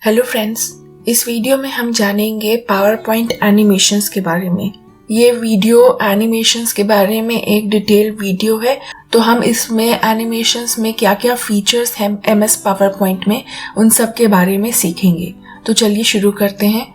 Hello friends, इस video में हम जानेंगे पावर पॉइंट एनिमेशंस के बारे में। ये वीडियो एनिमेशंस के बारे में एक डिटेल वीडियो है, तो हम इसमें एनिमेशंस में क्या क्या फीचर्स हैं MS पावर पॉइंट में, उन सब के बारे में सीखेंगे। तो चलिए शुरू करते हैं।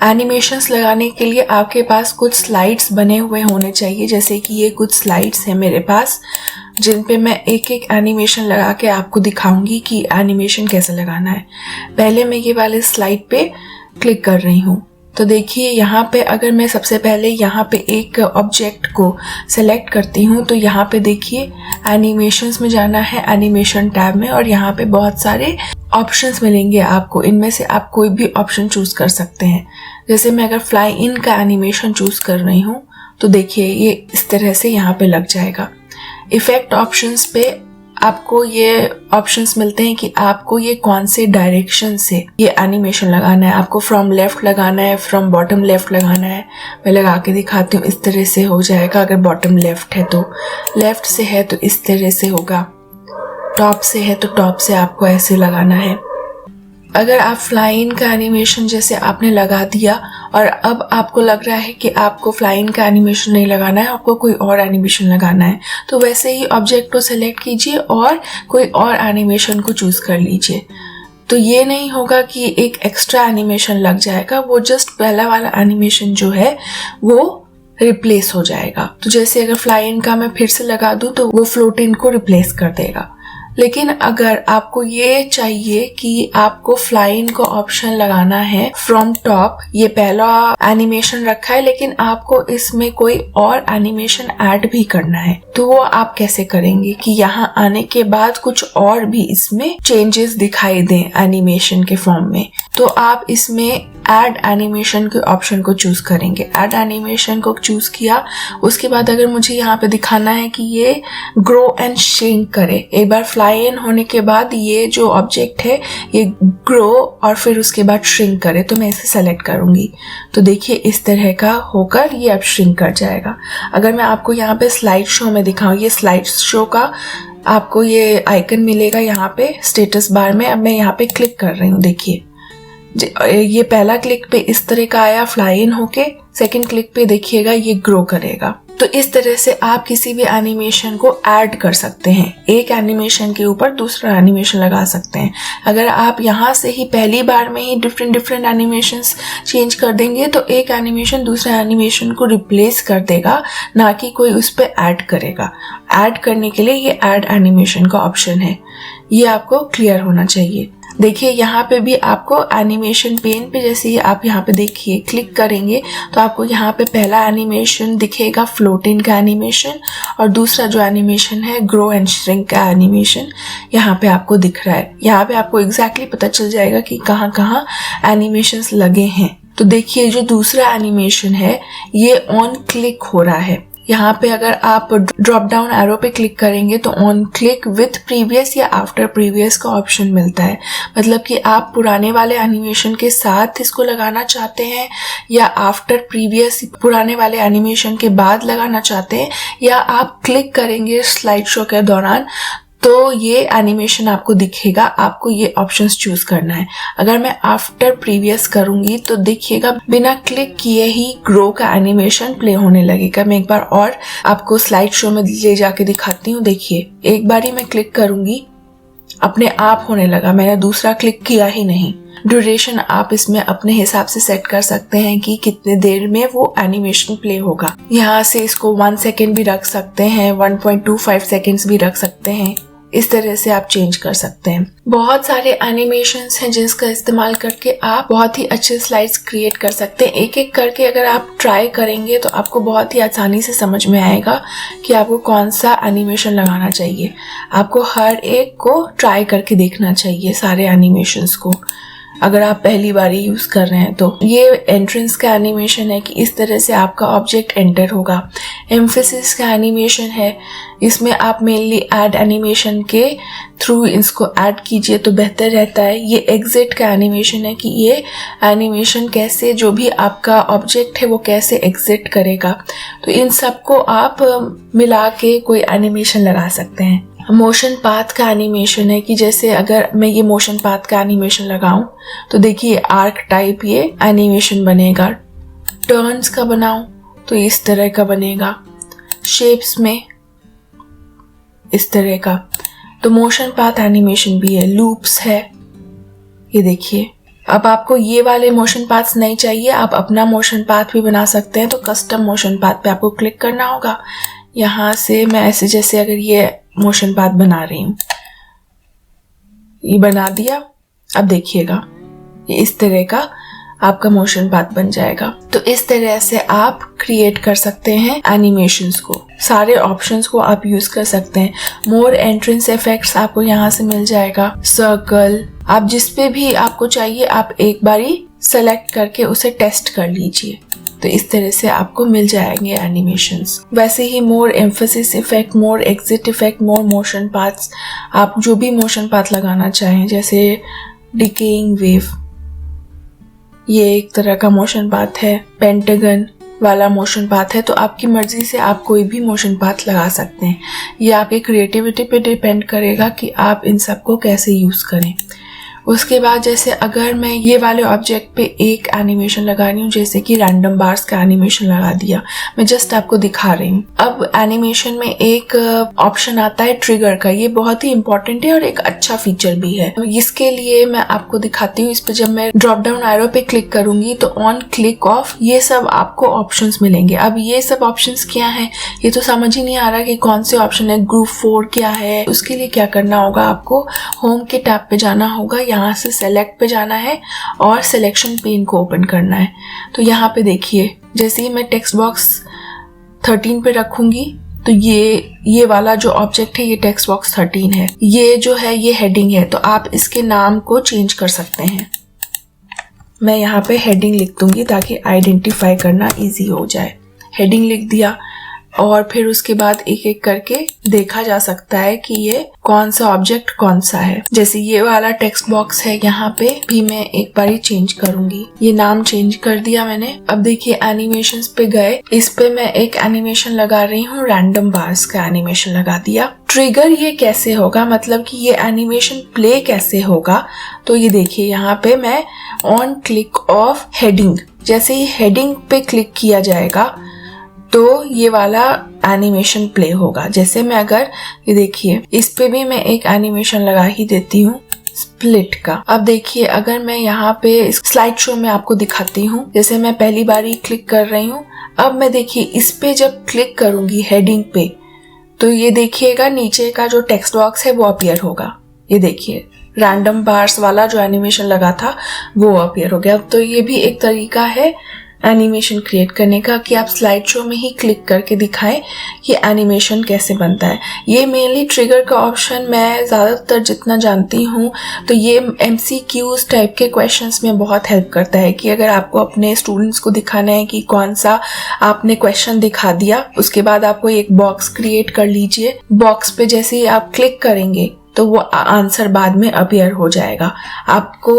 एनिमेशंस लगाने के लिए आपके पास कुछ स्लाइड्स बने हुए होने चाहिए, जैसे कि ये कुछ स्लाइड्स हैं मेरे पास, जिन पे मैं एक एक एनिमेशन लगा के आपको दिखाऊंगी कि एनिमेशन कैसे लगाना है। पहले मैं ये वाले स्लाइड पे क्लिक कर रही हूँ। तो देखिए यहाँ पे अगर मैं सबसे पहले यहाँ पे एक ऑब्जेक्ट को सेलेक्ट करती हूँ, तो यहाँ पे देखिए एनिमेशंस में जाना है, एनिमेशन टैब में, और यहाँ पे बहुत सारे ऑप्शंस मिलेंगे आपको। इनमें से आप कोई भी ऑप्शन चूज कर सकते हैं। जैसे मैं अगर फ्लाई इन का एनिमेशन चूज कर रही हूँ, तो देखिए ये इस तरह से यहाँ पे लग जाएगा। इफेक्ट ऑप्शंस पे आपको ये ऑप्शंस मिलते हैं कि आपको ये कौन से डायरेक्शन से ये एनिमेशन लगाना है। आपको फ्रॉम लेफ्ट लगाना है, फ्रॉम बॉटम लेफ्ट लगाना है। मैं लगा के दिखाती हूँ। इस तरह से हो जाएगा। अगर बॉटम लेफ्ट है तो, लेफ्ट से है तो इस तरह से होगा, टॉप से है तो टॉप से आपको ऐसे लगाना है। अगर आप फ्लाई इन का एनिमेशन जैसे आपने लगा दिया और अब आपको लग रहा है कि आपको फ्लाई इन का एनिमेशन नहीं लगाना है, आपको कोई और एनिमेशन लगाना है, तो वैसे ही ऑब्जेक्ट को सेलेक्ट कीजिए और कोई और एनिमेशन को चूज कर लीजिए। तो ये नहीं होगा कि एक एक्स्ट्रा एनिमेशन लग जाएगा, वो जस्ट पहला वाला एनिमेशन जो है वो रिप्लेस हो जाएगा। तो जैसे अगर फ्लाई इन का मैं फिर से लगा दूं तो वो फ्लोट इन को रिप्लेस कर देगा। लेकिन अगर आपको ये चाहिए कि आपको फ्लाई इन को ऑप्शन लगाना है फ्रॉम टॉप, ये पहला एनिमेशन रखा है लेकिन आपको इसमें कोई और एनिमेशन ऐड भी करना है, तो वो आप कैसे करेंगे कि यहाँ आने के बाद कुछ और भी इसमें चेंजेस दिखाई दें एनिमेशन के फॉर्म में। तो आप इसमें ऐड एनिमेशन के ऑप्शन को चूज करेंगे। ऐड एनिमेशन को चूज किया, उसके बाद अगर मुझे यहाँ पे दिखाना है कि ये ग्रो एंड श्रिंक करे, एक बार फ्लाई इन होने के बाद ये जो ऑब्जेक्ट है ये ग्रो और फिर उसके बाद श्रिंक करे, तो मैं इसे सेलेक्ट करूंगी। तो देखिए इस तरह का होकर ये अब श्रिंक कर जाएगा। अगर मैं आपको यहाँ पे स्लाइड शो में दिखाऊं, ये स्लाइड शो का आपको ये आइकन मिलेगा यहाँ पे स्टेटस बार में। अब मैं यहाँ पे क्लिक कर रही हूँ, देखिए ये पहला क्लिक पे इस तरह का आया फ्लाई इन होके, सेकंड क्लिक पे देखिएगा ये ग्रो करेगा। तो इस तरह से आप किसी भी एनिमेशन को ऐड कर सकते हैं, एक एनिमेशन के ऊपर दूसरा एनिमेशन लगा सकते हैं। अगर आप यहाँ से ही पहली बार में ही डिफरेंट एनिमेशंस चेंज कर देंगे तो एक एनिमेशन दूसरे एनिमेशन को रिप्लेस कर देगा, ना कि कोई उस पर ऐड करेगा। ऐड करने के लिए ये ऐड एनिमेशन का ऑप्शन है, ये आपको क्लियर होना चाहिए। देखिए यहाँ पे भी आपको एनिमेशन पेन पे जैसे ही आप यहाँ पे देखिए क्लिक करेंगे तो आपको यहाँ पे पहला एनिमेशन दिखेगा फ्लोट इन का एनिमेशन, और दूसरा जो एनिमेशन है ग्रो एंड श्रिंक का एनिमेशन यहाँ पे आपको दिख रहा है। यहाँ पे आपको एग्जैक्टली पता चल जाएगा कि कहाँ कहाँ एनिमेशंस लगे हैं। तो देखिए जो दूसरा एनिमेशन है ये ऑन क्लिक हो रहा है। यहाँ पे अगर आप ड्रॉप डाउन एरो पे क्लिक करेंगे तो ऑन क्लिक विथ प्रीवियस या आफ्टर प्रीवियस का ऑप्शन मिलता है। मतलब कि आप पुराने वाले एनिमेशन के साथ इसको लगाना चाहते हैं या आफ्टर प्रीवियस पुराने वाले एनिमेशन के बाद लगाना चाहते हैं, या आप क्लिक करेंगे स्लाइड शो के दौरान तो ये एनिमेशन आपको दिखेगा। आपको ये ऑप्शंस चूज करना है। अगर मैं आफ्टर प्रीवियस करूंगी तो देखिएगा बिना क्लिक किए ही ग्रो का एनिमेशन प्ले होने लगेगा। मैं एक बार और आपको स्लाइड शो में ले जाके दिखाती हूँ। देखिए एक बार ही मैं क्लिक करूंगी, अपने आप होने लगा, मैंने दूसरा क्लिक किया ही नहीं। ड्यूरेशन आप इसमें अपने हिसाब से सेट कर सकते हैं कि कितने देर में वो एनिमेशन प्ले होगा। यहाँ से इसको 1 सेकेंड भी रख सकते हैं, 1.25 सेकेंड्स भी रख सकते हैं। इस तरह से आप चेंज कर सकते हैं। बहुत सारे एनिमेशंस हैं जिसका इस्तेमाल करके आप बहुत ही अच्छे स्लाइड्स क्रिएट कर सकते हैं। एक एक करके अगर आप ट्राई करेंगे तो आपको बहुत ही आसानी से समझ में आएगा कि आपको कौन सा एनिमेशन लगाना चाहिए। आपको हर एक को ट्राई करके देखना चाहिए, सारे एनिमेशंस को, अगर आप पहली बार ही यूज कर रहे हैं तो। ये एंट्रेंस का एनिमेशन है कि इस तरह से आपका ऑब्जेक्ट एंटर होगा। एम्फेसिस का एनिमेशन है, इसमें आप मेनली ऐड एनिमेशन के थ्रू इसको ऐड कीजिए तो बेहतर रहता है। ये एग्जिट का एनिमेशन है कि ये एनिमेशन कैसे, जो भी आपका ऑब्जेक्ट है वो कैसे एग्जिट करेगा। तो इन सबको आप मिला के कोई एनिमेशन लगा सकते हैं। मोशन पाथ का एनिमेशन है कि जैसे अगर मैं ये मोशन पाथ का एनिमेशन लगाऊं तो देखिए आर्क टाइप ये एनिमेशन बनेगा। टर्न्स का बनाऊं तो इस तरह का बनेगा, शेप्स में इस तरह का। तो मोशन पाथ एनिमेशन भी है, लूप्स है, ये देखिए। अब आपको ये वाले मोशन पाथ्स नहीं चाहिए, आप अपना मोशन पाथ भी बना सकते हैं। तो कस्टम मोशन पाथ पे आपको क्लिक करना होगा। यहाँ से मैं ऐसे जैसे अगर ये मोशन पाथ बना रही हूँ, ये बना दिया। अब देखिएगा ये इस तरह का आपका मोशन पाथ बन जाएगा। तो इस तरह से आप क्रिएट कर सकते हैं एनिमेशंस को, सारे ऑप्शंस को आप यूज कर सकते हैं। मोर एंट्रेंस इफेक्ट्स आपको यहाँ से मिल जाएगा, सर्कल, आप जिस पे भी आपको चाहिए आप एक बारी सेलेक्ट करके उसे टेस्ट कर लीजिए। तो इस तरह से आपको मिल जाएंगे एनिमेशंस। वैसे ही मोर एम्फेसिस इफेक्ट, मोर एग्जिट इफेक्ट, मोर मोशन पाथ्स, आप जो भी मोशन पाथ लगाना चाहें, जैसे डिकेइंग वेव, ये एक तरह का मोशन पाथ है, पेंटागन वाला मोशन पाथ है। तो आपकी मर्जी से आप कोई भी मोशन पाथ लगा सकते हैं। ये आपकी क्रिएटिविटी पे डिपेंड करेगा कि आप इन सबको कैसे यूज करें। उसके बाद जैसे अगर मैं ये वाले ऑब्जेक्ट पे एक एनिमेशन लगा रही हूँ, जैसे कि रैंडम बार्स का एनिमेशन लगा दिया, मैं जस्ट आपको दिखा रही हूँ। अब एनिमेशन में एक ऑप्शन आता है ट्रिगर का, ये बहुत ही इंपॉर्टेंट है और एक अच्छा फीचर भी है। इसके लिए मैं आपको दिखाती हूँ। इस पे जब मैं ड्रॉप डाउन एरो पे क्लिक करूंगी तो ऑन क्लिक ऑफ ये सब आपको ऑप्शंस मिलेंगे। अब ये सब ऑप्शंस क्या है ये तो समझ ही नहीं आ रहा कि कौन से ऑप्शन है। ग्रुप 4 क्या है, उसके लिए क्या करना होगा, आपको होम के टैब पे जाना होगा, यहाँ से सेलेक्ट पे जाना है और सिलेक्शन पेन को ओपन करना है। तो यहाँ पे देखिए जैसे ही मैं टेक्स्ट बॉक्स 13 पे रखूंगी तो ये वाला जो ऑब्जेक्ट है ये टेक्स्ट बॉक्स 13 है। ये जो है ये हेडिंग है, तो आप इसके नाम को चेंज कर सकते हैं। मैं यहाँ पे हेडिंग लिख दूंगी ताकि आइडेंटिफाई करना इजी हो जाए। हेडिंग लिख दिया और फिर उसके बाद एक एक करके देखा जा सकता है कि ये कौन सा ऑब्जेक्ट कौन सा है। जैसे ये वाला टेक्स्ट बॉक्स है, यहाँ पे भी मैं एक बारी चेंज करूंगी, ये नाम चेंज कर दिया मैंने। अब देखिए एनिमेशंस पे गए, इस पे मैं एक एनिमेशन लगा रही हूँ, रैंडम बार्स का एनिमेशन लगा दिया। ट्रिगर ये कैसे होगा, मतलब कि ये एनिमेशन प्ले कैसे होगा, तो ये देखिए यहाँ पे मैं ऑन क्लिक ऑफ हेडिंग, जैसे ही हेडिंग पे क्लिक किया जाएगा तो ये वाला एनिमेशन प्ले होगा। जैसे मैं अगर ये देखिए इस पे भी मैं एक एनिमेशन लगा ही देती हूँ स्प्लिट का। अब देखिए अगर मैं यहाँ पे स्लाइड शो में आपको दिखाती हूँ, जैसे मैं पहली बार ही क्लिक कर रही हूँ। अब मैं देखिए इस पे जब क्लिक करूंगी हेडिंग पे तो ये देखिएगा नीचे का जो टेक्स्ट बॉक्स है वो अपीयर होगा। ये देखिए रैंडम बार्स वाला जो एनिमेशन लगा था वो अपीयर हो गया। तो ये भी एक तरीका है एनिमेशन क्रिएट करने का कि आप स्लाइड शो में ही क्लिक करके दिखाएं कि एनिमेशन कैसे बनता है। ये मेनली ट्रिगर का ऑप्शन मैं ज़्यादातर जितना जानती हूँ तो ये MCQs टाइप के क्वेश्चंस में बहुत हेल्प करता है कि अगर आपको अपने स्टूडेंट्स को दिखाना है कि कौन सा आपने क्वेश्चन दिखा दिया, उसके बाद आपको एक बॉक्स क्रिएट कर लीजिए। बॉक्स पे जैसे ही आप क्लिक करेंगे तो वो आंसर बाद में अपीयर हो जाएगा। आपको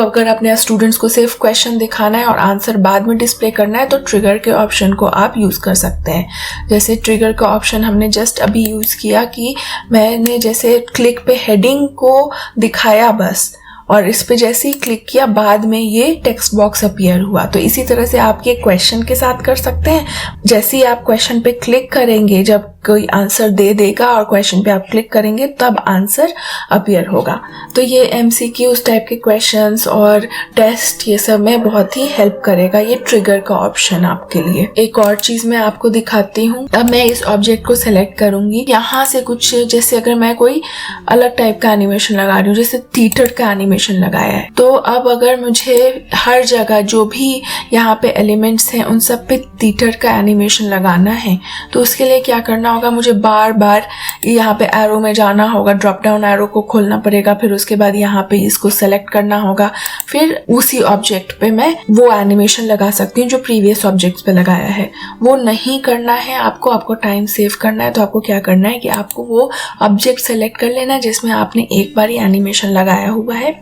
अगर अपने स्टूडेंट्स को सिर्फ क्वेश्चन दिखाना है और आंसर बाद में डिस्प्ले करना है तो ट्रिगर के ऑप्शन को आप यूज कर सकते हैं। जैसे ट्रिगर का ऑप्शन हमने जस्ट अभी यूज किया कि मैंने जैसे क्लिक पे हेडिंग को दिखाया बस, और इस पे जैसे ही क्लिक किया बाद में ये टेक्स्ट बॉक्स अपीयर हुआ। तो इसी तरह से आप ये क्वेश्चन के साथ कर सकते हैं। जैसे ही आप क्वेश्चन पे क्लिक करेंगे, जब कोई आंसर दे देगा और क्वेश्चन पे आप क्लिक करेंगे तब आंसर अपीयर होगा। तो ये MCQs टाइप के क्वेश्चंस और टेस्ट ये सब में बहुत ही हेल्प करेगा ये ट्रिगर का ऑप्शन आपके लिए। एक और चीज मैं आपको दिखाती हूँ। अब मैं इस ऑब्जेक्ट को सिलेक्ट करूंगी, यहाँ से कुछ जैसे अगर मैं कोई अलग टाइप का एनिमेशन लगा रही हूँ, जैसे थिएटर का एनिमेशन लगाया है, तो अब अगर मुझे हर जगह जो भी यहाँ पे एलिमेंट्स हैं उन सब पे थिएटर का एनिमेशन लगाना है तो उसके लिए क्या करना होगा, मुझे बार बार यहाँ पे एरो में जाना होगा, ड्रॉप डाउन एरो को खोलना पड़ेगा, फिर उसके बाद यहाँ पे इसको सेलेक्ट करना होगा, फिर उसी ऑब्जेक्ट पे मैं वो एनिमेशन लगा सकती हूँ जो प्रीवियस ऑब्जेक्ट पे लगाया है। वो नहीं करना है आपको टाइम सेव करना है तो आपको क्या करना है कि आपको वो ऑब्जेक्ट सेलेक्ट कर लेना जिसमें आपने एक बार ही एनिमेशन लगाया हुआ है।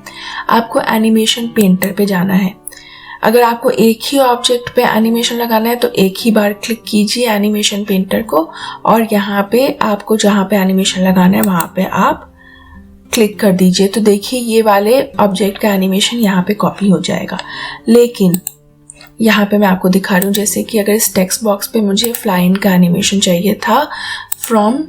आपको एनिमेशन पेंटर पे जाना है। अगर आपको एक ही ऑब्जेक्ट पे एनिमेशन लगाना है तो एक ही बार क्लिक कीजिए एनिमेशन पेंटर को, और यहाँ पे आपको जहाँ पे एनिमेशन लगाना है वहाँ पे आप क्लिक कर दीजिए। तो देखिए ये वाले ऑब्जेक्ट का एनिमेशन यहाँ पे कॉपी हो जाएगा। लेकिन यहाँ पे मैं आपको दिखा रही हूँ, जैसे कि अगर इस टेक्स्ट बॉक्स पे मुझे फ्लाइन का एनिमेशन चाहिए था फ्रॉम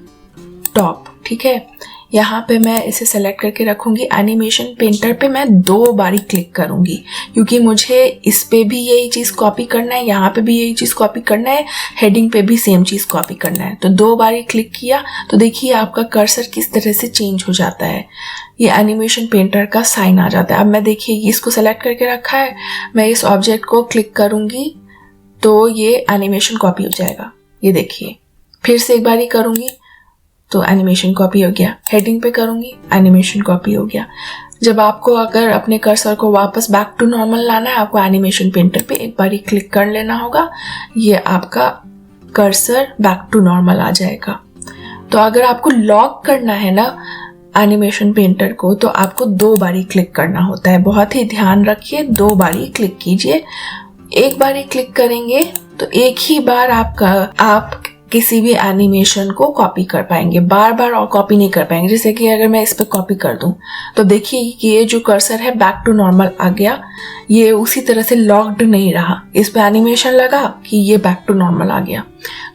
टॉप, ठीक है, यहाँ पे मैं इसे सेलेक्ट करके रखूँगी। एनिमेशन पेंटर पे मैं 2 बारी क्लिक करूँगी क्योंकि मुझे इस पे भी यही चीज़ कॉपी करना है, यहाँ पे भी यही चीज़ कॉपी करना है, हेडिंग पे भी सेम चीज़ कॉपी करना है। तो 2 बारी क्लिक किया तो देखिए आपका कर्सर किस तरह से चेंज हो जाता है, ये एनिमेशन पेंटर का साइन आ जाता है। अब मैं देखिए इसको सेलेक्ट करके रखा है, मैं इस ऑब्जेक्ट को क्लिक करूँगी तो ये एनिमेशन कॉपी हो जाएगा। ये देखिए, फिर से एक बारी करूँगी तो एनिमेशन कॉपी हो गया, हेडिंग पे करूँगी एनिमेशन कॉपी हो गया। जब आपको अगर अपने कर्सर को वापस बैक टू नॉर्मल लाना है, आपको एनिमेशन पेंटर पे एक बारी क्लिक कर लेना होगा, ये आपका कर्सर बैक टू नॉर्मल आ जाएगा। तो अगर आपको लॉक करना है ना एनिमेशन पेंटर को तो आपको 2 बारी क्लिक करना होता है। बहुत ही ध्यान रखिए, 2 बारी क्लिक कीजिए। एक बारी क्लिक करेंगे तो एक ही बार आप किसी भी एनिमेशन को कॉपी कर पाएंगे, बार बार और कॉपी नहीं कर पाएंगे। जैसे कि अगर मैं इस पे कॉपी कर दूं तो देखिए कि ये जो कर्सर है बैक टू नॉर्मल आ गया, ये उसी तरह से लॉक्ड नहीं रहा। इस पे एनिमेशन लगा कि ये बैक टू नॉर्मल आ गया।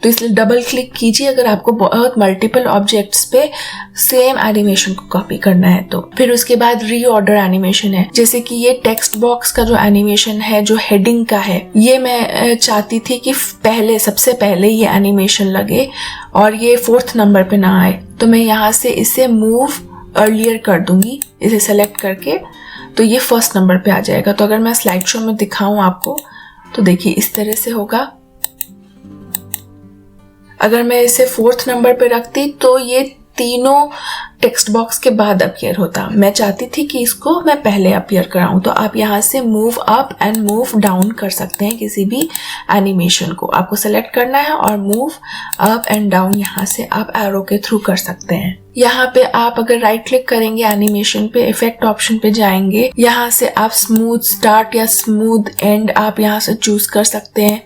तो इसलिए डबल क्लिक कीजिए अगर आपको बहुत मल्टीपल ऑब्जेक्ट्स पे सेम एनिमेशन को कॉपी करना है तो। फिर उसके बाद रीऑर्डर एनिमेशन है, जैसे कि ये टेक्स्ट बॉक्स का जो एनिमेशन है, जो हेडिंग का है, ये मैं चाहती थी कि सबसे पहले ये एनिमेशन लगे और ये 4th नंबर पे ना आए। तो मैं यहाँ से इसे मूव अर्लियर कर दूंगी, इसे सेलेक्ट करके, तो ये 1st नंबर पे आ जाएगा। तो अगर मैं स्लाइड शो में दिखाऊं आपको तो देखिए इस तरह से होगा। अगर मैं इसे 4th नंबर पे रखती तो ये तीनों टेक्स्ट बॉक्स के बाद अपीयर होता। मैं चाहती थी कि इसको मैं पहले अपीयर कराऊं। तो आप यहाँ से move up and move down कर सकते हैं किसी भी एनिमेशन को। आपको सेलेक्ट करना है और मूव अप एंड डाउन यहाँ से आप एरो के थ्रू कर सकते हैं। यहाँ पे आप अगर राइट क्लिक करेंगे एनिमेशन पे, इफेक्ट ऑप्शन पे जाएंगे, यहाँ से आप स्मूथ स्टार्ट या स्मूथ एंड आप यहाँ से चूज कर सकते हैं।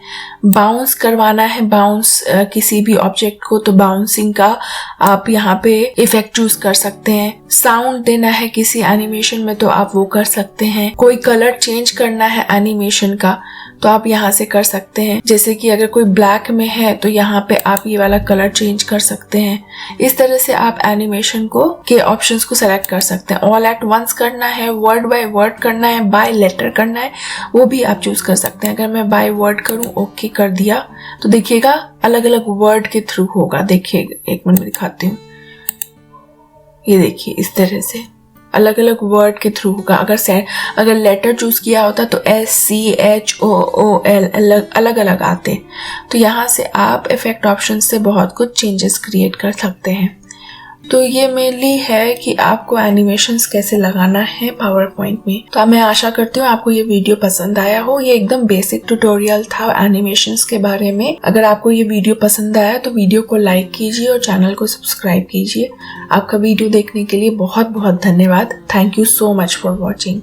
बाउंस करवाना है, बाउंस किसी भी ऑब्जेक्ट को, तो बाउंसिंग का आप यहाँ पे इफेक्ट चूज कर सकते हैं। साउंड देना है किसी एनिमेशन में तो आप वो कर सकते हैं। कोई कलर चेंज करना है एनिमेशन का तो आप यहाँ से कर सकते हैं। जैसे कि अगर कोई ब्लैक में है तो यहाँ पे आप ये वाला कलर चेंज कर सकते हैं। इस तरह से आप एनिमेशन को के ऑप्शंस को सेलेक्ट कर सकते हैं। ऑल एट वंस करना है, वर्ड बाय वर्ड करना है, बाय लेटर करना है, वो भी आप चूज कर सकते हैं। अगर मैं बाय वर्ड करूँ, ओके कर दिया तो देखिएगा अलग अलग वर्ड के थ्रू होगा। देखिए एक मिनट में दिखाती हूँ, ये देखिए इस तरह से अलग अलग वर्ड के थ्रू होगा। अगर लेटर चूज किया होता तो SCHOOL अलग अलग आते। तो यहाँ से आप इफेक्ट ऑप्शन से बहुत कुछ चेंजेस क्रिएट कर सकते हैं। तो ये मेनली है कि आपको एनिमेशंस कैसे लगाना है पावर पॉइंट में। तो मैं आशा करती हूँ आपको ये वीडियो पसंद आया हो। ये एकदम बेसिक ट्यूटोरियल था एनिमेशंस के बारे में। अगर आपको ये वीडियो पसंद आया तो वीडियो को लाइक कीजिए और चैनल को सब्सक्राइब कीजिए। आपका वीडियो देखने के लिए बहुत बहुत धन्यवाद। Thank you so much for watching.